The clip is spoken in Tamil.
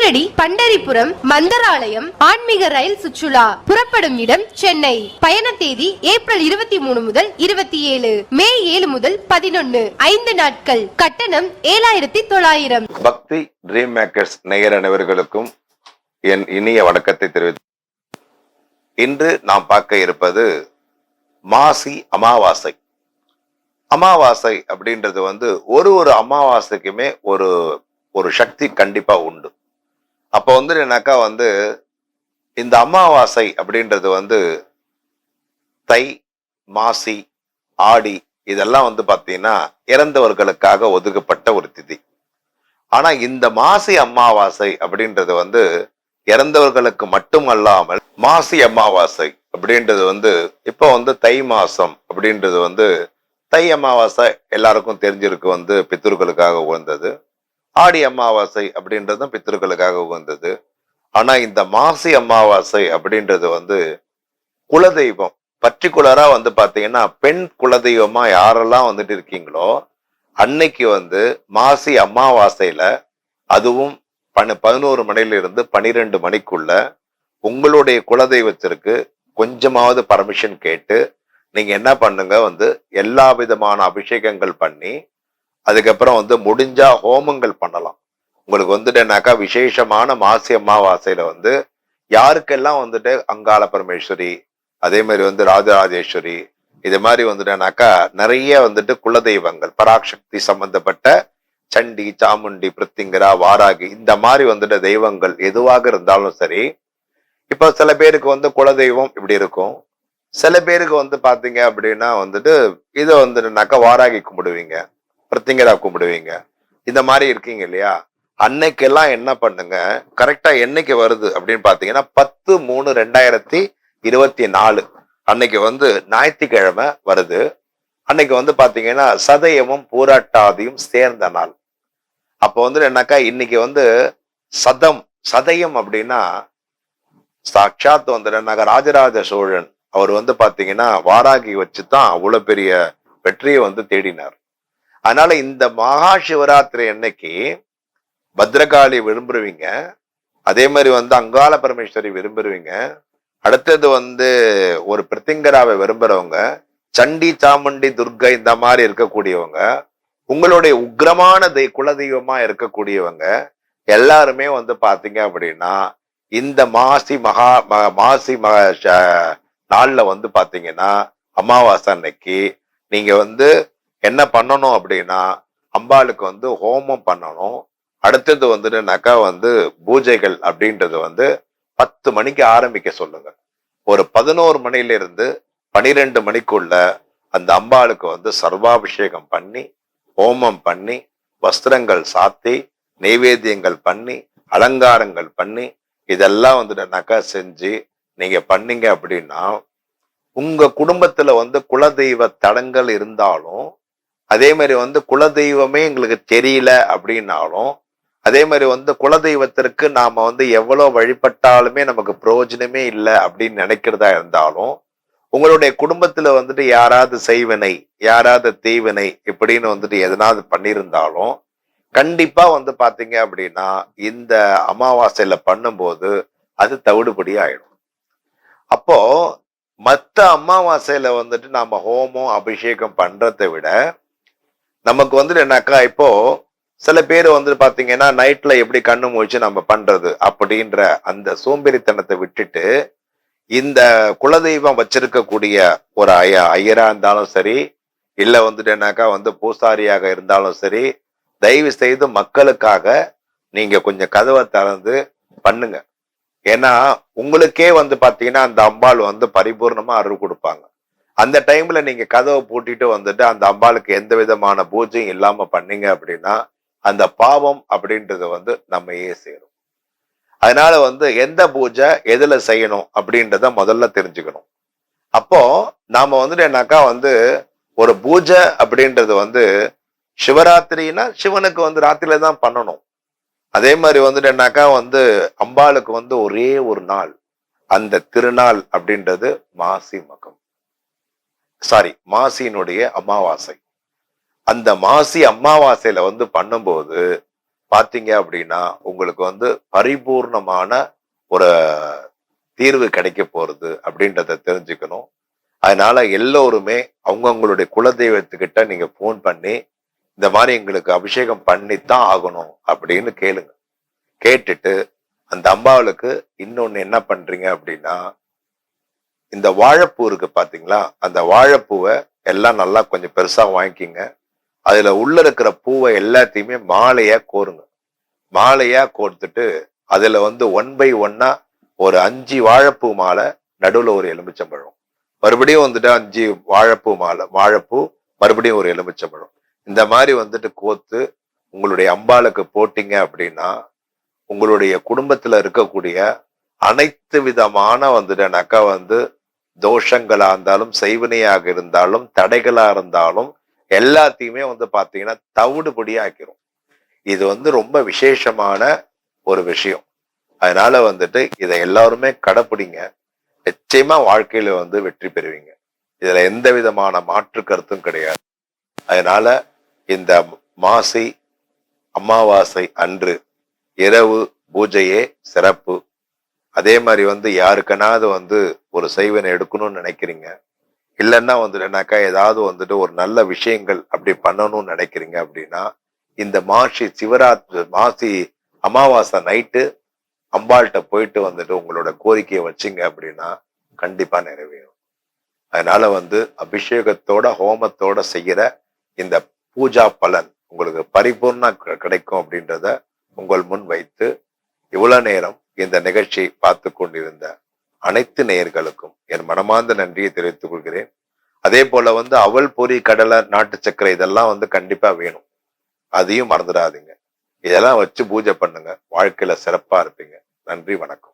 ஷீரடி, பண்டரிபுரம், மந்தராலயம் ஆன்மீக ரயில் சுற்றுலா. புறப்படும் இடம் சென்னை. பயண தேதி ஏப்ரல் 23 முதல் 27, மே 7 முதல் 11, 5 நாட்கள். கட்டணம் 7,900. பக்தி ட்ரீம் மேக்கர்ஸ் நேயர் அனைவர்களுக்கும் என் இனிய வணக்கத்தை தெரிவித்து, இன்று நாம் பார்க்க இருப்பது மாசி அமாவாசை. அமாவாசை அப்படின்றது ஒரு அமாவாசைக்குமே ஒரு சக்தி கண்டிப்பா உண்டு. அப்போ என்னக்கா இந்த அமாவாசை அப்படின்றது தை, மாசி, ஆடி இதெல்லாம் பாத்தீங்கன்னா இறந்தவர்களுக்காக ஒதுக்கப்பட்ட ஒரு திதி. ஆனா இந்த மாசி அமாவாசை அப்படின்றது இறந்தவர்களுக்கு மட்டுமல்லாமல் மாசி அமாவாசை அப்படின்றது இப்போ தை மாசம் அப்படின்றது தை அமாவாசை எல்லாருக்கும் தெரிஞ்சிருக்கு, பித்ருக்களுக்காக உகந்தது. ஆடி அமாவாசை அப்படின்றதும் பித்ருக்களுக்காக உகந்தது. ஆனா இந்த மாசி அமாவாசை அப்படின்றது குலதெய்வம் பர்டிகுலரா பாத்தீங்கன்னா பெண் குலதெய்வமா யாரெல்லாம் இருக்கீங்களோ அன்னைக்கு மாசி அமாவாசையில, அதுவும் 11 மணிலிருந்து 12 மணிக்குள்ள உங்களுடைய குலதெய்வத்திற்கு கொஞ்சமாவது பர்மிஷன் கேட்டு நீங்க என்ன பண்ணுங்க, எல்லா விதமான அபிஷேகங்கள் பண்ணி அதுக்கப்புறம் முடிஞ்சா ஹோமங்கள் பண்ணலாம். உங்களுக்கு என்னக்கா விசேஷமான மாசி அமாவாசையில யாருக்கெல்லாம் அங்காள பரமேஸ்வரி, அதே மாதிரி ராஜராஜேஸ்வரி, இது மாதிரி என்னக்கா நிறைய குலதெய்வங்கள் பராசக்தி சம்பந்தப்பட்ட சண்டி, சாமுண்டி, பிருத்திங்கரா, வாராகி இந்த மாதிரி தெய்வங்கள் எதுவாக இருந்தாலும் சரி. இப்ப சில பேருக்கு குலதெய்வம் இப்படி இருக்கும், சில பேருக்கு பாத்தீங்க அப்படின்னா இதை வாராகி கும்பிடுவீங்க, பிருத்திங்கரா கும்பிடுவீங்க, இந்த மாதிரி இருக்கீங்க இல்லையா. அன்னைக்கெல்லாம் என்ன பண்ணுங்க, கரெக்டா என்னைக்கு வருது அப்படின்னு பாத்தீங்கன்னா 10/3/2024 அன்னைக்கு ஞாயிற்றுக்கிழமை வருது. அன்னைக்கு பாத்தீங்கன்னா சதயமும் பூராட்டாதியும் சேர்ந்த நாள். அப்போ என்னக்கா இன்னைக்கு சதயம் அப்படின்னா சாட்சாத் ராஜராஜ சோழன் அவர் பாத்தீங்கன்னா வாராகி வச்சுதான் அவ்வளவு பெரிய வெற்றியை தேடினார். அதனால இந்த மகா சிவராத்திரி அன்னைக்கு பத்ரகாளி விரும்புவீங்க, அதே மாதிரி அங்காள பரமேஸ்வரி விரும்புவீங்க, அடுத்தது ஒரு பிருத்திங்கராவை விரும்புறவங்க, சண்டி, சாமுண்டி, துர்கை இந்த மாதிரி இருக்கக்கூடியவங்க, உங்களுடைய உக்ரமான குலதெய்வமா இருக்கக்கூடியவங்க எல்லாருமே பாத்தீங்க அப்படின்னா இந்த மாசி நாள்ல பாத்தீங்கன்னா அமாவாசை அன்னைக்கு நீங்க என்ன பண்ணணும் அப்படின்னா அம்பாளுக்கு ஹோமம் பண்ணணும். அடுத்தது பூஜைகள் அப்படின்றது 10 மணிக்கு ஆரம்பிக்க சொல்லுங்க. ஒரு 11 மணிலிருந்து 12 மணிக்குள்ள அந்த அம்பாளுக்கு சர்வாபிஷேகம் பண்ணி, ஹோமம் பண்ணி, வஸ்திரங்கள் சாத்தி, நைவேத்தியங்கள் பண்ணி, அலங்காரங்கள் பண்ணி, இதெல்லாம் செஞ்சு நீங்க பண்ணீங்க அப்படின்னா உங்க குடும்பத்துல குலதெய்வ தடங்கள் இருந்தாலும், அதே மாதிரி குலதெய்வமே எங்களுக்கு தெரியல அப்படின்னாலும், அதே மாதிரி குலதெய்வத்திற்கு நாம எவ்வளவு வழிபட்டாலுமே நமக்கு பிரயோஜனமே இல்லை அப்படின்னு நினைக்கிறதா இருந்தாலும், உங்களுடைய குடும்பத்துல யாராவது செய்வினை, யாராவது தீவினை இப்படின்னு எதனாவது பண்ணியிருந்தாலும் கண்டிப்பா பாத்தீங்க அப்படின்னா இந்த அமாவாசையில பண்ணும்போது அது தவிடுபடி ஆயிடும். அப்போ மத்த அமாவாசையில நாம ஹோமம் அபிஷேகம் பண்றதை விட நமக்கு என்னக்கா இப்போ சில பேர் பாத்தீங்கன்னா நைட்ல எப்படி கண்ணு முழிச்சு நம்ம பண்றது அப்படின்ற அந்த சோம்பேறித்தனத்தை விட்டுட்டு, இந்த குலதெய்வம் வச்சிருக்கக்கூடிய ஒரு ஐயரா இருந்தாலும் சரி, இல்ல என்னக்கா பூசாரியாக இருந்தாலும் சரி, தயவு செய்து மக்களுக்காக நீங்க கொஞ்சம் கதவை திறந்து பண்ணுங்க. ஏன்னா உங்களுக்கே பாத்தீங்கன்னா அந்த அம்பாள் பரிபூர்ணமா அருள் கொடுப்பாங்க. அந்த டைம்ல நீங்க கதவை பூட்டிட்டு அந்த அம்பாளுக்கு எந்த விதமான பூஜையும் இல்லாம பண்ணீங்க அப்படின்னா அந்த பாவம் அப்படின்றது நம்மையே சேரும். அதனால எந்த பூஜை எதுல செய்யணும் அப்படின்றத முதல்ல தெரிஞ்சுக்கணும். அப்போ நாம என்னக்கா ஒரு பூஜை அப்படின்றது சிவராத்திரினா சிவனுக்கு ராத்திரில தான் பண்ணணும். அதே மாதிரி என்னக்கா அம்பாளுக்கு ஒரே ஒரு நாள், அந்த திருநாள் அப்படின்றது மாசியினுடைய அமாவாசை. அந்த மாசி அமாவாசையில பண்ணும்போது பாத்தீங்க அப்படின்னா உங்களுக்கு வந்து பரிபூர்ணமான ஒரு தீர்வு கிடைக்க போறது அப்படின்றத தெரிஞ்சுக்கணும். அதனால எல்லோருமே அவங்கவுங்களுடைய குலதெய்வத்துக்கிட்ட நீங்க போன் பண்ணி இந்த மாதிரி எங்களுக்கு அபிஷேகம் பண்ணித்தான் ஆகணும் அப்படின்னு கேளுங்க. கேட்டுட்டு அந்த அம்பாளுக்கு இன்னொன்னு என்ன பண்றீங்க அப்படின்னா, இந்த வாழைப்பூ இருக்கு பாத்தீங்களா, அந்த வாழைப்பூவை எல்லாம் நல்லா கொஞ்சம் பெருசா வாங்கிக்கிங்க. அதுல உள்ள இருக்கிற பூவை எல்லாத்தையுமே மாலையா கோருங்க. மாலையா கோர்த்துட்டு அதுல வந்து 1 by 1 ஒரு 5 வாழைப்பூ மாலை, நடுவுல ஒரு எலுமிச்சம்பழம், மறுபடியும் வந்துட்டு 5 வாழைப்பூ மாலை, வாழைப்பூ, மறுபடியும் ஒரு எலுமிச்சம்பழம், இந்த மாதிரி வந்துட்டு கோத்து உங்களுடைய அம்பாளுக்கு போட்டீங்க அப்படின்னா உங்களுடைய குடும்பத்துல இருக்கக்கூடிய அனைத்து விதமான வந்துட்டுனாக்கா வந்து தோஷங்களா இருந்தாலும், செய்வினையாக இருந்தாலும், தடைகளா இருந்தாலும் எல்லாத்தையுமே வந்து பாத்தீங்கன்னா தவிடுபடி ஆக்கிரும். இது வந்து ரொம்ப விசேஷமான ஒரு விஷயம். அதனால வந்துட்டு இதை எல்லாருமே கடைப்பிடிங்க. நிச்சயமா வாழ்க்கையில வந்து வெற்றி பெறுவீங்க. இதுல எந்த விதமான மாற்று கருத்தும் கிடையாது. அதனால இந்த மாசி அமாவாசை அன்று இரவு பூஜையே சிறப்பு. அதே மாதிரி வந்து யாருக்கனாவது வந்து ஒரு செய்வனை எடுக்கணும்னு நினைக்கிறீங்க, இல்லைன்னா வந்துட்டுனாக்கா ஏதாவது வந்துட்டு ஒரு நல்ல விஷயங்கள் அப்படி பண்ணணும்னு நினைக்கிறீங்க அப்படின்னா, இந்த மாசி அமாவாசை நைட்டு அம்பாள்கிட்ட போயிட்டு வந்துட்டு உங்களோட கோரிக்கையை வச்சிங்க அப்படின்னா கண்டிப்பா நிறைவேறும். அதனால வந்து அபிஷேகத்தோட ஹோமத்தோட செய்யற இந்த பூஜா பலன் உங்களுக்கு பரிபூர்ண கிடைக்கும் அப்படின்றத உங்கள் முன் வைத்து இவ்வளவு நேரம் இந்த நிகழ்ச்சியை பார்த்து கொண்டிருந்த அனைத்து நேயர்களுக்கும் என் மனமார்ந்த நன்றியை தெரிவித்துக் கொள்கிறேன். அதே போல வந்து அவல், பொரி, கடலை, நாட்டு சர்க்கரை இதெல்லாம் வந்து கண்டிப்பா வேணும். அதையும் மறந்துடாதீங்க. இதெல்லாம் வச்சு பூஜை பண்ணுங்க. வாழ்க்கையில சிறப்பா இருப்பீங்க. நன்றி, வணக்கம்.